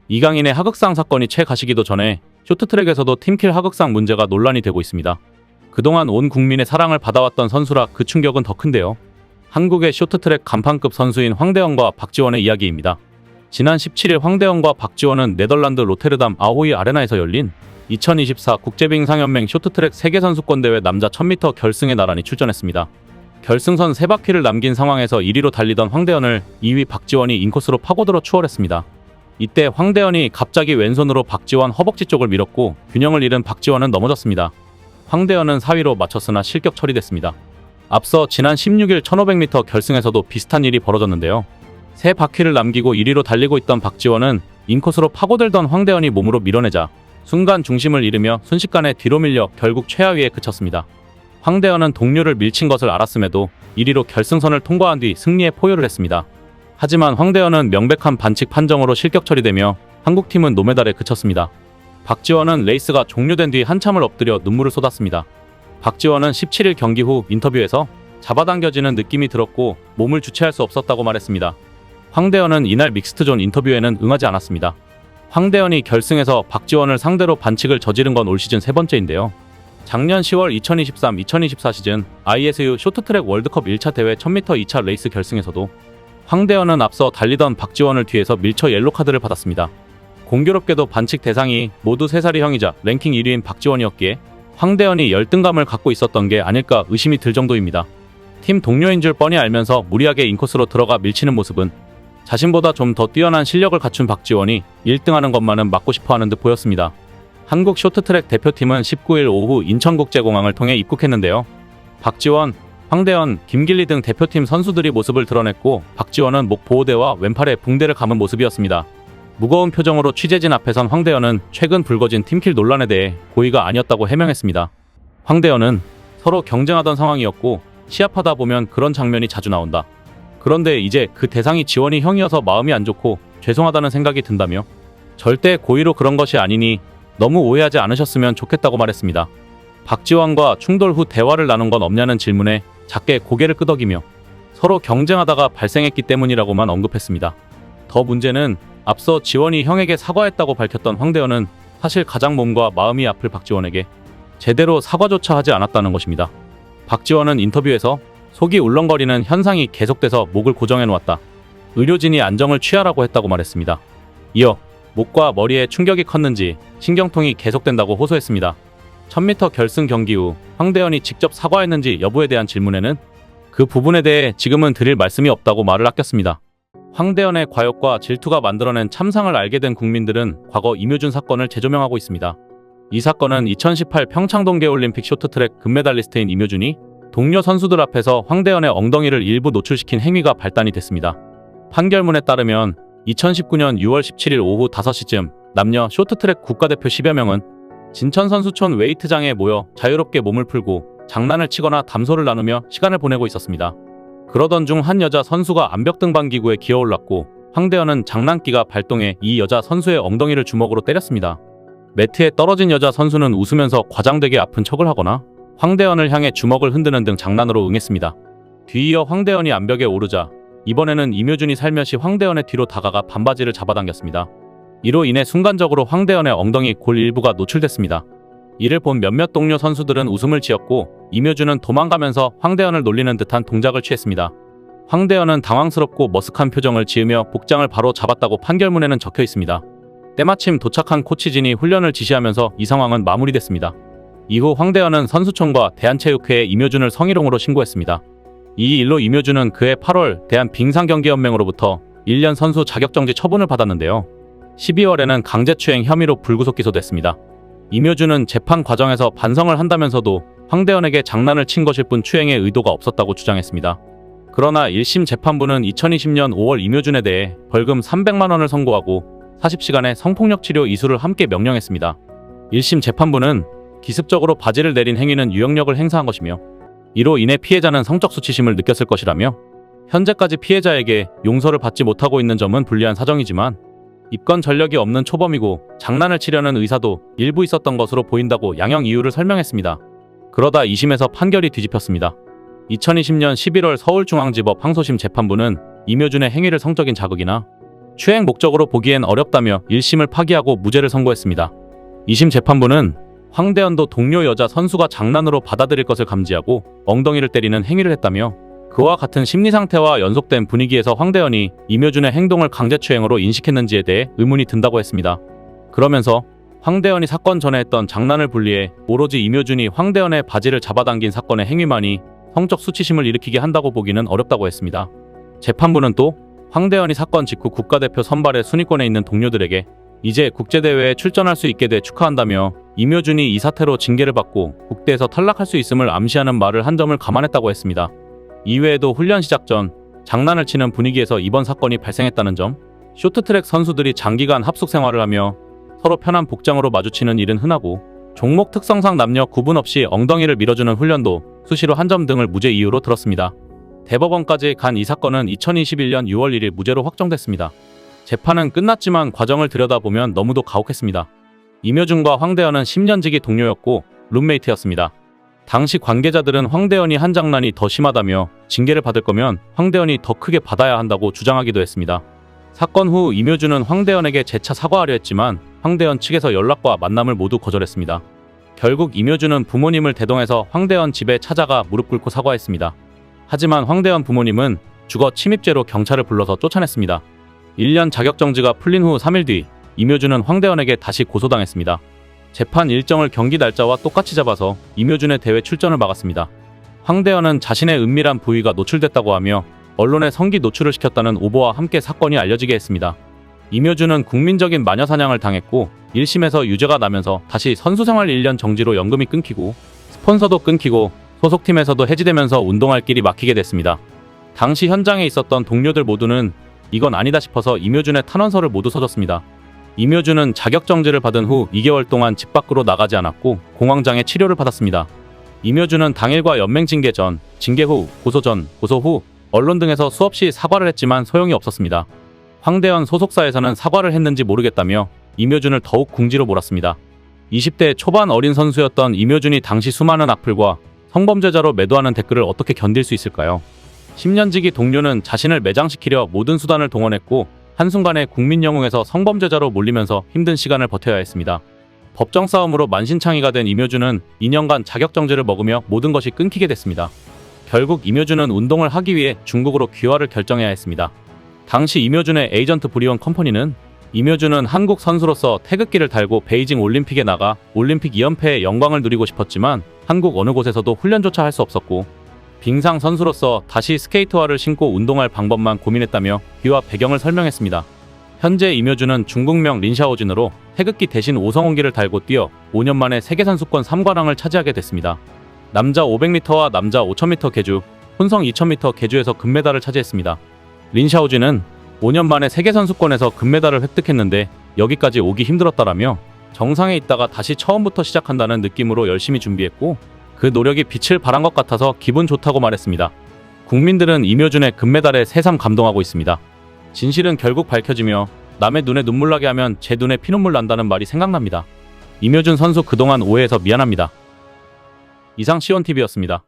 이강인의 하극상 사건이 채 가시기도 전에 쇼트트랙에서도 팀킬 하극상 문제가 논란이 되고 있습니다. 그동안 온 국민의 사랑을 받아왔던 선수라 그 충격은 더 큰데요. 한국의 쇼트트랙 간판급 선수인 황대현과 박지원의 이야기입니다. 지난 17일 황대현과 박지원은 네덜란드 로테르담 아호이 아레나에서 열린 2024 국제빙상연맹 쇼트트랙 세계선수권대회 남자 1000m 결승에 나란히 출전했습니다. 결승선 3바퀴를 남긴 상황에서 1위로 달리던 황대현을 2위 박지원이 인코스로 파고들어 추월했습니다. 이때 황대현이 갑자기 왼손으로 박지원 허벅지 쪽을 밀었고 균형을 잃은 박지원은 넘어졌습니다. 황대현은 4위로 맞췄으나 실격 처리됐습니다. 앞서 지난 16일 1500m 결승에서도 비슷한 일이 벌어졌는데요. 3바퀴를 남기고 1위로 달리고 있던 박지원은 인코스로 파고들던 황대현이 몸으로 밀어내자 순간 중심을 잃으며 순식간에 뒤로 밀려 결국 최하위에 그쳤습니다. 황대현은 동료를 밀친 것을 알았음에도 1위로 결승선을 통과한 뒤 승리에 포효를 했습니다. 하지만 황대현은 명백한 반칙 판정으로 실격 처리되며 한국팀은 노메달에 그쳤습니다. 박지원은 레이스가 종료된 뒤 한참을 엎드려 눈물을 쏟았습니다. 박지원은 17일 경기 후 인터뷰에서 잡아당겨지는 느낌이 들었고 몸을 주체할 수 없었다고 말했습니다. 황대현은 이날 믹스트존 인터뷰에는 응하지 않았습니다. 황대현이 결승에서 박지원을 상대로 반칙을 저지른 건 올 시즌 3번째인데요. 작년 10월 2023-2024 시즌 ISU 쇼트트랙 월드컵 1차 대회 1000m 2차 레이스 결승에서도 황대현은 앞서 달리던 박지원을 뒤에서 밀쳐 옐로카드를 받았습니다. 공교롭게도 반칙 대상이 모두 3살이 형이자 랭킹 1위인 박지원이었기에 황대현이 열등감을 갖고 있었던 게 아닐까 의심이 들 정도입니다. 팀 동료인 줄 뻔히 알면서 무리하게 인코스로 들어가 밀치는 모습은 자신보다 좀 더 뛰어난 실력을 갖춘 박지원이 1등하는 것만은 막고 싶어하는 듯 보였습니다. 한국 쇼트트랙 대표팀은 19일 오후 인천국제공항을 통해 입국했는데요. 박지원, 황대현, 김길리 등 대표팀 선수들이 모습을 드러냈고 박지원은 목 보호대와 왼팔에 붕대를 감은 모습이었습니다. 무거운 표정으로 취재진 앞에 선 황대현은 최근 불거진 팀킬 논란에 대해 고의가 아니었다고 해명했습니다. 황대현은 서로 경쟁하던 상황이었고 시합하다 보면 그런 장면이 자주 나온다. 그런데 이제 그 대상이 지원이 형이어서 마음이 안 좋고 죄송하다는 생각이 든다며 절대 고의로 그런 것이 아니니 너무 오해하지 않으셨으면 좋겠다고 말했습니다. 박지원과 충돌 후 대화를 나눈 건 없냐는 질문에 작게 고개를 끄덕이며 서로 경쟁하다가 발생했기 때문이라고만 언급했습니다. 더 문제는 앞서 지원이 형에게 사과했다고 밝혔던 황대현은 사실 가장 몸과 마음이 아플 박지원에게 제대로 사과조차 하지 않았다는 것입니다. 박지원은 인터뷰에서 속이 울렁거리는 현상이 계속돼서 목을 고정해 놓았다. 의료진이 안정을 취하라고 했다고 말했습니다. 이어 목과 머리에 충격이 컸는지 신경통이 계속된다고 호소했습니다. 1000m 결승 경기 후 황대현이 직접 사과했는지 여부에 대한 질문에는 그 부분에 대해 지금은 드릴 말씀이 없다고 말을 아꼈습니다. 황대현의 과욕과 질투가 만들어낸 참상을 알게 된 국민들은 과거 임효준 사건을 재조명하고 있습니다. 이 사건은 2018 평창 동계올림픽 쇼트트랙 금메달리스트인 임효준이 동료 선수들 앞에서 황대현의 엉덩이를 일부 노출시킨 행위가 발단이 됐습니다. 판결문에 따르면 2019년 6월 17일 오후 5시쯤 남녀 쇼트트랙 국가대표 10여 명은 진천선수촌 웨이트장에 모여 자유롭게 몸을 풀고 장난을 치거나 담소를 나누며 시간을 보내고 있었습니다. 그러던 중 한 여자 선수가 암벽 등반 기구에 기어올랐고 황대현은 장난기가 발동해 이 여자 선수의 엉덩이를 주먹으로 때렸습니다. 매트에 떨어진 여자 선수는 웃으면서 과장되게 아픈 척을 하거나 황대현을 향해 주먹을 흔드는 등 장난으로 응했습니다. 뒤이어 황대현이 암벽에 오르자 이번에는 임효준이 살며시 황대현의 뒤로 다가가 반바지를 잡아당겼습니다. 이로 인해 순간적으로 황대현의 엉덩이 골 일부가 노출됐습니다. 이를 본 몇몇 동료 선수들은 웃음을 지었고 임효준은 도망가면서 황대현을 놀리는 듯한 동작을 취했습니다. 황대현은 당황스럽고 머쓱한 표정을 지으며 복장을 바로 잡았다고 판결문에는 적혀 있습니다. 때마침 도착한 코치진이 훈련을 지시하면서 이 상황은 마무리됐습니다. 이후 황대현은 선수촌과 대한체육회에 임효준을 성희롱으로 신고했습니다. 이 일로 임효준은 그해 8월 대한빙상경기연맹으로부터 1년 선수 자격정지 처분을 받았는데요. 12월에는 강제추행 혐의로 불구속 기소됐습니다. 임효준은 재판 과정에서 반성을 한다면서도 황대현에게 장난을 친 것일 뿐 추행의 의도가 없었다고 주장했습니다. 그러나 1심 재판부는 2020년 5월 임효준에 대해 벌금 300만 원을 선고하고 40시간의 성폭력 치료 이수를 함께 명령했습니다. 1심 재판부는 기습적으로 바지를 내린 행위는 유형력을 행사한 것이며 이로 인해 피해자는 성적 수치심을 느꼈을 것이라며 현재까지 피해자에게 용서를 받지 못하고 있는 점은 불리한 사정이지만 입건 전력이 없는 초범이고 장난을 치려는 의사도 일부 있었던 것으로 보인다고 양형 이유를 설명했습니다. 그러다 2심에서 판결이 뒤집혔습니다. 2020년 11월 서울중앙지법 항소심 재판부는 임효준의 행위를 성적인 자극이나 추행 목적으로 보기엔 어렵다며 1심을 파기하고 무죄를 선고했습니다. 2심 재판부는 황대현도 동료 여자 선수가 장난으로 받아들일 것을 감지하고 엉덩이를 때리는 행위를 했다며 그와 같은 심리 상태와 연속된 분위기에서 황대현이 임효준의 행동을 강제추행으로 인식했는지에 대해 의문이 든다고 했습니다. 그러면서 황대현이 사건 전에 했던 장난을 분리해 오로지 임효준이 황대현의 바지를 잡아당긴 사건의 행위만이 성적 수치심을 일으키게 한다고 보기는 어렵다고 했습니다. 재판부는 또 황대현이 사건 직후 국가대표 선발의 순위권에 있는 동료들에게 이제 국제대회에 출전할 수 있게 돼 축하한다며 임효준이 이 사태로 징계를 받고 국대에서 탈락할 수 있음을 암시하는 말을 한 점을 감안했다고 했습니다. 이외에도 훈련 시작 전 장난을 치는 분위기에서 이번 사건이 발생했다는 점, 쇼트트랙 선수들이 장기간 합숙 생활을 하며 서로 편한 복장으로 마주치는 일은 흔하고 종목 특성상 남녀 구분 없이 엉덩이를 밀어주는 훈련도 수시로 한 점 등을 무죄 이유로 들었습니다. 대법원까지 간 이 사건은 2021년 6월 1일 무죄로 확정됐습니다. 재판은 끝났지만 과정을 들여다보면 너무도 가혹했습니다. 임효준과 황대현은 10년지기 동료였고 룸메이트였습니다. 당시 관계자들은 황대현이 한 장난이 더 심하다며 징계를 받을 거면 황대현이 더 크게 받아야 한다고 주장하기도 했습니다. 사건 후 임효준은 황대현에게 재차 사과하려 했지만 황대현 측에서 연락과 만남을 모두 거절했습니다. 결국 임효준은 부모님을 대동해서 황대현 집에 찾아가 무릎 꿇고 사과했습니다. 하지만 황대현 부모님은 주거 침입죄로 경찰을 불러서 쫓아냈습니다. 1년 자격정지가 풀린 후 3일 뒤 임효준은 황대현에게 다시 고소당했습니다. 재판 일정을 경기 날짜와 똑같이 잡아서 임효준의 대회 출전을 막았습니다. 황대현은 자신의 은밀한 부위가 노출됐다고 하며 언론에 성기 노출을 시켰다는 오보와 함께 사건이 알려지게 했습니다. 임효준은 국민적인 마녀사냥을 당했고 1심에서 유죄가 나면서 다시 선수생활 1년 정지로 연금이 끊기고 스폰서도 끊기고 소속팀에서도 해지되면서 운동할 길이 막히게 됐습니다. 당시 현장에 있었던 동료들 모두는 이건 아니다 싶어서 임효준의 탄원서를 모두 써줬습니다. 임효준은 자격정지를 받은 후 2개월 동안 집 밖으로 나가지 않았고 공황장애 치료를 받았습니다. 임효준은 당일과 연맹 징계 전, 징계 후, 고소 전, 고소 후 언론 등에서 수없이 사과를 했지만 소용이 없었습니다. 황대현 소속사에서는 사과를 했는지 모르겠다며 임효준을 더욱 궁지로 몰았습니다. 20대 초반 어린 선수였던 임효준이 당시 수많은 악플과 성범죄자로 매도하는 댓글을 어떻게 견딜 수 있을까요? 10년지기 동료는 자신을 매장시키려 모든 수단을 동원했고 한순간에 국민 영웅에서 성범죄자로 몰리면서 힘든 시간을 버텨야 했습니다. 법정 싸움으로 만신창이가 된 임효준은 2년간 자격정지를 먹으며 모든 것이 끊기게 됐습니다. 결국 임효준은 운동을 하기 위해 중국으로 귀화를 결정해야 했습니다. 당시 임효준의 에이전트 브리온 컴퍼니는 임효준은 한국 선수로서 태극기를 달고 베이징 올림픽에 나가 올림픽 2연패의 영광을 누리고 싶었지만 한국 어느 곳에서도 훈련조차 할 수 없었고 빙상 선수로서 다시 스케이트화를 신고 운동할 방법만 고민했다며 귀화 배경을 설명했습니다. 현재 임효준은 중국명 린샤오진으로 태극기 대신 오성홍기를 달고 뛰어 5년 만에 세계선수권 3관왕을 차지하게 됐습니다. 남자 500m와 남자 5000m 계주, 혼성 2000m 계주에서 금메달을 차지했습니다. 린샤오진은 5년 만에 세계선수권에서 금메달을 획득했는데 여기까지 오기 힘들었다라며 정상에 있다가 다시 처음부터 시작한다는 느낌으로 열심히 준비했고 그 노력이 빛을 발한 것 같아서 기분 좋다고 말했습니다. 국민들은 임효준의 금메달에 새삼 감동하고 있습니다. 진실은 결국 밝혀지며 남의 눈에 눈물 나게 하면 제 눈에 피눈물 난다는 말이 생각납니다. 임효준 선수 그동안 오해해서 미안합니다. 이상 시온TV였습니다.